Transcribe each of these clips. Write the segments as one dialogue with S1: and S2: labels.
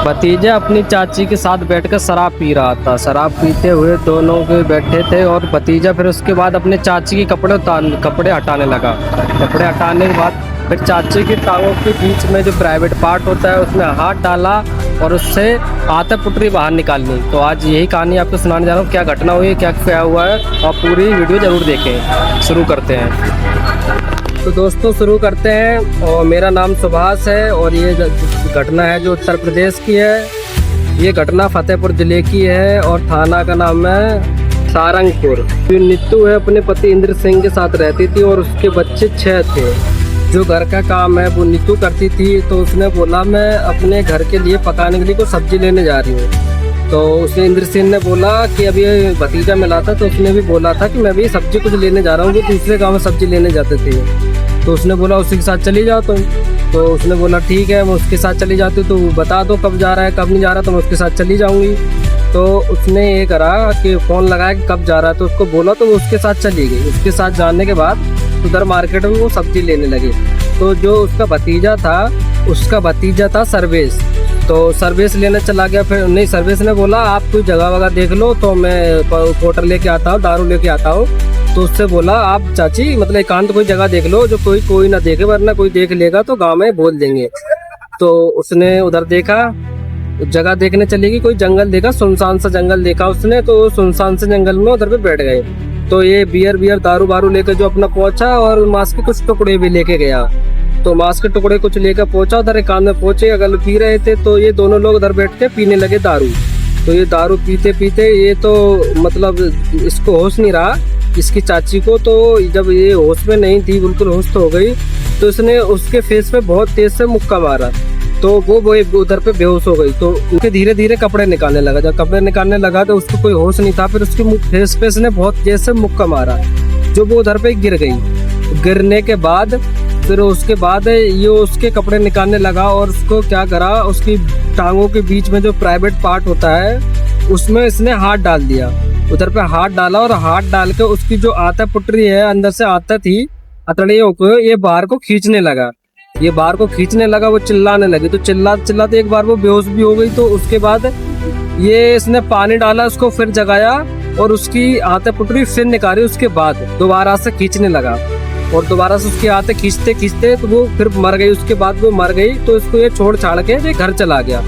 S1: भतीजा अपनी चाची के साथ बैठकर शराब पी रहा था। शराब पीते हुए दोनों के बैठे थे और भतीजा फिर उसके बाद अपने चाची के कपड़े हटाने लगा। कपड़े हटाने के बाद फिर चाची की टांगों के बीच में जो प्राइवेट पार्ट होता है उसमें हाथ डाला और उससे आते पुटरी बाहर निकालनी। तो आज यही कहानी आपको सुनाने जा रहा हूँ, क्या घटना हुई है, क्या हुआ है। और पूरी वीडियो ज़रूर देखें। शुरू करते हैं। तो दोस्तों शुरू करते हैं। और मेरा नाम सुभाष है और ये घटना है जो उत्तर प्रदेश की है। ये घटना फतेहपुर ज़िले की है और थाना का नाम है सारंगपुर। जो नीतू है अपने पति इंद्र सिंह के साथ रहती थी और उसके बच्चे 6 थे। जो घर का काम है वो नीतू करती थी। तो उसने बोला मैं अपने घर के लिए पकाने के लिए कुछ सब्जी लेने जा रही हूँ। तो उसने इंद्र सिंह ने बोला कि अभी भतीजा मिला था तो उसने भी बोला था कि मैं भी सब्जी कुछ लेने जा रहा हूँ। वो दूसरे गाँव में सब्जी लेने जाते थे। तो उसने बोला उसी के साथ चली जाओ तुम। तो उसने बोला ठीक है मैं उसके साथ चली जाती हूँ, तो बता दो कब जा रहा है कब नहीं जा रहा, तो मैं उसके साथ चली जाऊँगी। तो उसने ये करा कि फ़ोन लगाया कि कब जा रहा है, तो उसको बोला तो वो उसके साथ चली गई। उसके साथ जाने के बाद उधर मार्केट में वो सब्जी लेने लगी। तो जो उसका भतीजा था सर्वेश। तो सर्विस लेने चला गया। फिर नहीं, सर्विस ने बोला आप कोई जगह वगैरह देख लो तो मैं क्वार्टर लेके आता हूँ, दारू लेके आता हूँ। तो उससे बोला आप चाची मतलब एकांत कोई जगह देख लो जो कोई ना देखे, वरना कोई देख लेगा तो गांव में बोल देंगे। तो उसने उधर देखा, जगह देखने चली गई। कोई जंगल देखा, सुनसान सा जंगल देखा उसने। तो सुनसान से जंगल में उधर पे बैठ गए। तो ये बियर दारू वारू लेकर जो अपना पहुंचा और मांस के कुछ टुकड़े भी लेके गया। तो मांस के टुकड़े कुछ लेकर पहुंचा, उधर एकांत में पहुंचे, अगर पी रहे थे। तो ये दोनों लोग उधर बैठ के पीने लगे दारू। तो ये दारू पीते पीते ये तो मतलब इसको होश नहीं रहा, इसकी चाची को। तो जब ये होश में नहीं थी, बिल्कुल होश तो हो गई, तो इसने उसके फेस पे बहुत तेज से मुक्का मारा। तो वो उधर पे बेहोश हो गई। तो उसके धीरे धीरे कपड़े निकालने लगा। जब कपड़े निकालने लगा तो उसको कोई होश नहीं था। फिर उसके फेस पे इसने बहुत तेज से मुक्का मारा जो वो उधर पे गिर गई। गिरने के बाद फिर उसके बाद ये उसके कपड़े निकालने लगा और उसको क्या करा, उसकी टांगों के बीच में जो प्राइवेट पार्ट होता है उसमें इसने हाथ डाल दिया। उधर पे हाथ डाला और हाथ डाल के उसकी जो आता पुटरी है अंदर से आता थी अतड़ियों को ये बाहर को खींचने लगा। ये बाहर को खींचने लगा, वो चिल्लाने लगी। तो चिल्लाते एक बार वो बेहोश भी हो गई। तो उसके बाद ये इसने पानी डाला, उसको फिर जगाया और उसकी आते पुटरी फिर निकाली। उसके बाद दोबारा से खींचने लगा और दोबारा से उसके आते खींचते तो वो फिर मर गई। उसके बाद वो मर गई तो इसको ये छोड़ छाड़ के ये घर चला गया।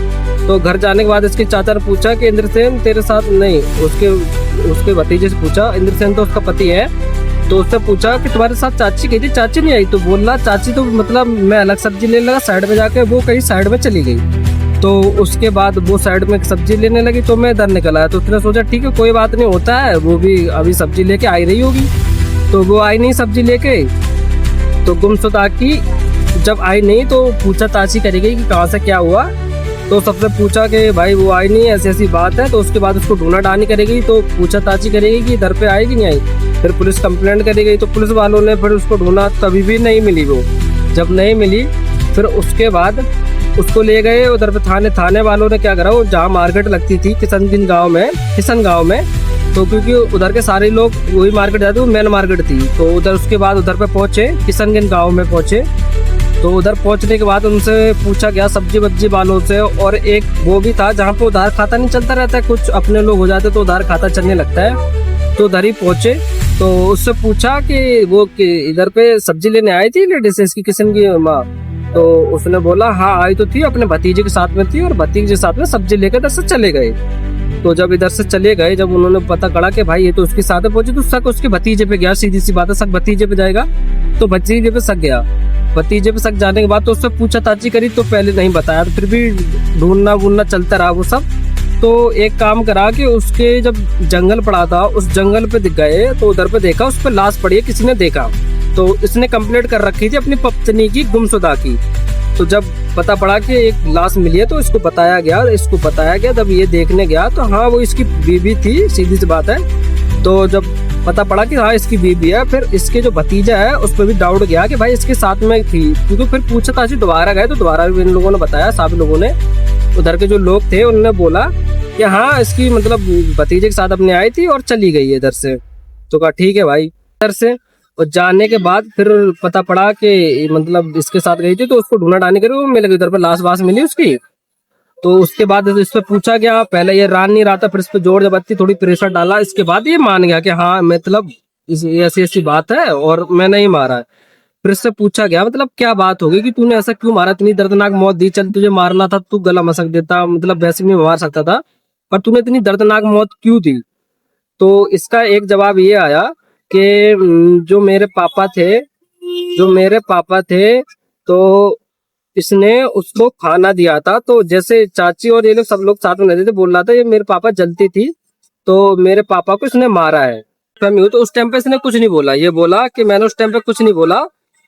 S1: तो घर जाने के बाद इसके चाचा ने पूछा कि इंद्रसेन तेरे साथ नहीं, उसके भतीजे से पूछा, इंद्रसेन तो उसका पति है। तो उससे पूछा कि तुम्हारे साथ चाची गई थी, चाची नहीं आई। तो बोला चाची तो मतलब मैं अलग सब्जी लेने लगा, साइड में जाके वो कहीं साइड में चली गई। तो उसके बाद वो साइड में सब्जी लेने लगी तो मैं इधर निकल आया। तो उसने सोचा ठीक है कोई बात नहीं, होता है, वो भी अभी सब्जी लेके आई रही होगी। तो वो आई नहीं सब्जी लेके, तो गुमशुदा की जब आई नहीं तो पूछा चाची करेगी कि कहाँ से क्या हुआ। तो सबसे पूछा कि भाई वो आई नहीं, ऐसी ऐसी बात है। तो उसके बाद उसको ढूंढा डानी करेगी। तो पूछा चाची करेगी कि घर पे आएगी नहीं आई। फिर पुलिस कंप्लेंट करेगी। तो पुलिस वालों ने फिर उसको ढूंढा, तभी भी नहीं मिली। वो जब नहीं मिली फिर उसके बाद उसको ले गए उधर पे थाने वालों ने क्या करा, वो जहाँ मार्केट लगती थी किशन गाँव में। तो क्योंकि उधर के सारे लोग वही मार्केट जाते, वो मेन मार्केट थी। तो उधर उसके बाद उधर पे पहुंचे, किशनगंज गांव में पहुंचे। तो उधर पहुंचने के बाद उनसे पूछा गया सब्जी वब्जी वालों से। और एक वो भी था जहाँ पे उधार खाता नहीं चलता रहता है, कुछ अपने लोग हो जाते तो उधार खाता चलने लगता है। तो उधर ही पहुंचे तो उससे पूछा कि वो इधर पे सब्जी लेने आई थी लेडीज इसकी किशन की माँ। तो उसने बोला हाँ आई तो थी, अपने भतीजे के साथ में थी और भतीजे के साथ में सब्जी लेकर इधर से चले गए। तो जब इधर से चले गए, जब उन्होंने पता करा कि भाई ये तो उसके साथ पहुंचे, तो शक उसके भतीजे पे गया। सीधी सी बात है, शक भतीजे पे जाएगा। तो भतीजे पे शक गया। भतीजे पे शक जाने के बाद तो उससे पूछताछ करी तो पहले नहीं बताया। तो फिर भी ढूंढना चलता रहा वो सब। तो एक काम करा कि उसके जब जंगल पड़ा था उस जंगल पे दिख गए। तो उधर पे देखा उस पर लाश पड़ी है, किसी ने देखा। तो इसने कंप्लेंट कर रखी थी अपनी पत्नी की गुमशुदा की। तो जब पता पड़ा कि एक लाश मिली है तो इसको बताया गया। जब ये देखने गया तो हाँ वो इसकी बीवी थी, सीधी सी बात है। तो जब पता पड़ा कि हाँ इसकी बीवी है, फिर इसके जो भतीजा है उस पर भी डाउट गया कि भाई इसके साथ में थी। क्योंकि फिर पूछताछ दोबारा गए तो दोबारा भी इन लोगों ने बताया, सभी लोगों ने, उधर के जो लोग थे उन्होंने बोला कि हाँ इसकी मतलब भतीजे के साथ अपने आई थी और चली गई है इधर से। तो कहा ठीक है भाई इधर से। और जाने के बाद फिर पता पड़ा कि मतलब इसके साथ गई थी। तो उसको ढूंढा ढाने के वो मिल गई, उधर पर लाश वाश मिली उसकी। तो उसके बाद इस पे पूछा गया, पहले ये मान नहीं रहा था, फिर इस पे जोर जबरदस्ती थोड़ी प्रेशर डाला, इसके बाद ये मान गया कि हाँ मतलब ये ऐसी ऐसी बात है और मैं नहीं मारा है। फिर इससे पूछा गया मतलब क्या बात होगी कि तूने ऐसा क्यों मारा, इतनी दर्दनाक मौत दी, चल तुझे मारना था तू गला मसक देता, मतलब वैसे भी मार सकता था, पर तूने इतनी दर्दनाक मौत क्यों दी। तो इसका एक जवाब ये आया कि जो मेरे पापा थे तो इसने उसको खाना दिया था, तो जैसे चाची और ये लोग सब लोग साथ में रहते थे, बोल रहा था ये मेरे पापा जलती थी तो मेरे पापा को इसने मारा है। तो उस टाइम पे इसने कुछ नहीं बोला, ये बोला कि मैंने उस टाइम पे कुछ नहीं बोला,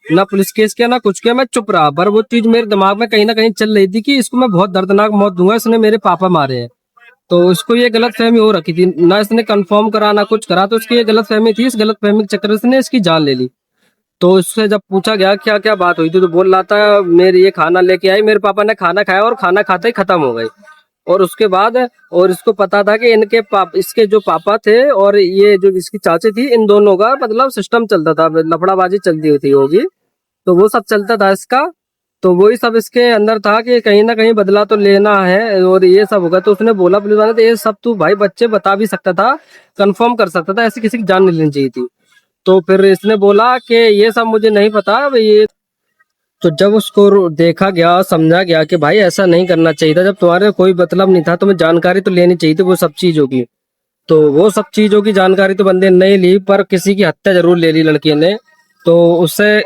S1: ना पुलिस केस किया ना कुछ किया, मैं चुप रहा, पर वो चीज मेरे दिमाग में कहीं ना कहीं चल रही थी कि इसको मैं बहुत दर्दनाक मौत दूंगा, इसने मेरे पापा मारे हैं। तो इसको ये गलत फहमी हो रखी थी, ना इसने कंफर्म करा ना कुछ करा, तो इसकी ये गलत फहमी थी, इस गलत फहमी के चक्कर में इसने इसकी जान ले ली। तो इससे जब पूछा गया क्या क्या बात हुई थी, तो बोल रहा था मेरे ये खाना लेके आई, मेरे पापा ने खाना खाया और खाना खाते ही खत्म हो गई। और उसके बाद और इसको पता था कि इसके जो पापा थे और ये जो इसकी चाची थी, इन दोनों का मतलब सिस्टम चलता था, लफड़ाबाजी चलती होती होगी, तो वो सब चलता था इसका। तो वही सब इसके अंदर था कि कहीं ना कहीं बदला तो लेना है और ये सब होगा। तो उसने बोला पुलिस वाले, तो ये सब तू भाई बच्चे बता भी सकता था, कंफर्म कर सकता था, ऐसे किसी की जान नहीं लेनी चाहिए थी। तो फिर इसने बोला कि ये सब मुझे नहीं पता ये। तो जब उसको देखा गया, समझा गया कि भाई ऐसा नहीं करना चाहिए था, जब तुम्हारे कोई मतलब नहीं था, तुम्हें जानकारी तो लेनी चाहिए थी वो सब चीजों की। तो वो सब चीजों की जानकारी तो बंदे ने नहीं ली, पर किसी की हत्या जरूर ले ली लड़की ने। तो उससे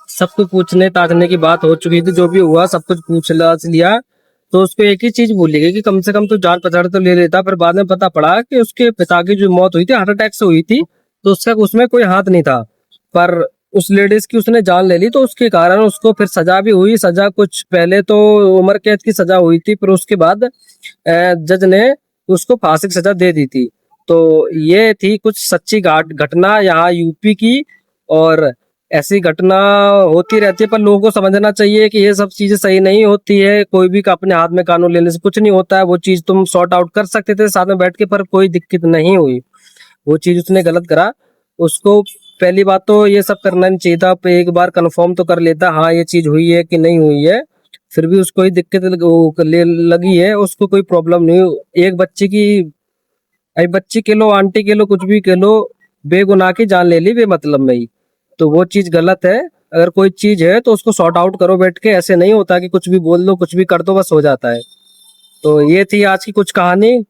S1: सब कुछ पूछने ताकने की बात हो चुकी थी, जो भी हुआ सब कुछ पूछ लिया। तो उसको एक ही चीज भूली गई कि कम से कम तो जान पहचान तो ले लेता। फिर बाद में पता पड़ा कि उसके पिता की जो मौत हुई थी हार्ट अटैक से हुई थी, तो उसका उसमें कोई हाथ नहीं था, पर उस लेडीज की उसने जान ले ली, तो उसके कारण उसको फिर सजा भी हुई। सजा कुछ पहले तो उम्र कैद की सजा हुई थी, फिर उसके बाद जज ने उसको फांसी की सजा दे दी थी। तो ये थी कुछ सच्ची घटना यहाँ यूपी की। और ऐसी घटना होती रहती है, पर लोगों को समझना चाहिए कि ये सब चीजें सही नहीं होती है। कोई भी अपने हाथ में कानून लेने से कुछ नहीं होता है, वो चीज तुम सॉर्ट आउट कर सकते थे साथ में बैठ के, पर कोई दिक्कत नहीं हुई। वो चीज उसने गलत करा। उसको पहली बात तो ये सब करना नहीं चाहिए था, एक बार कंफर्म तो कर लेता हाँ ये चीज हुई है कि नहीं हुई है। फिर भी उसको ही दिक्कत लगी है, उसको कोई प्रॉब्लम नहीं हुई। एक बच्चे की, अरे बच्ची के लो आंटी के लो कुछ भी के लो, बेगुनाह की जान ले ली बेमतलब में ही। तो वो चीज गलत है। अगर कोई चीज है तो उसको सॉर्ट आउट करो बैठ के, ऐसे नहीं होता कि कुछ भी बोल दो कुछ भी कर दो बस हो जाता है। तो ये थी आज की कुछ कहानी,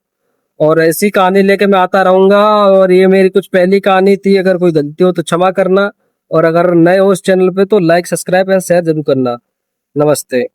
S1: और ऐसी कहानी लेके मैं आता रहूंगा। और ये मेरी कुछ पहली कहानी थी, अगर कोई गलती हो तो क्षमा करना, और अगर नए हो इस चैनल पे तो लाइक सब्सक्राइब एंड शेयर जरूर करना। नमस्ते।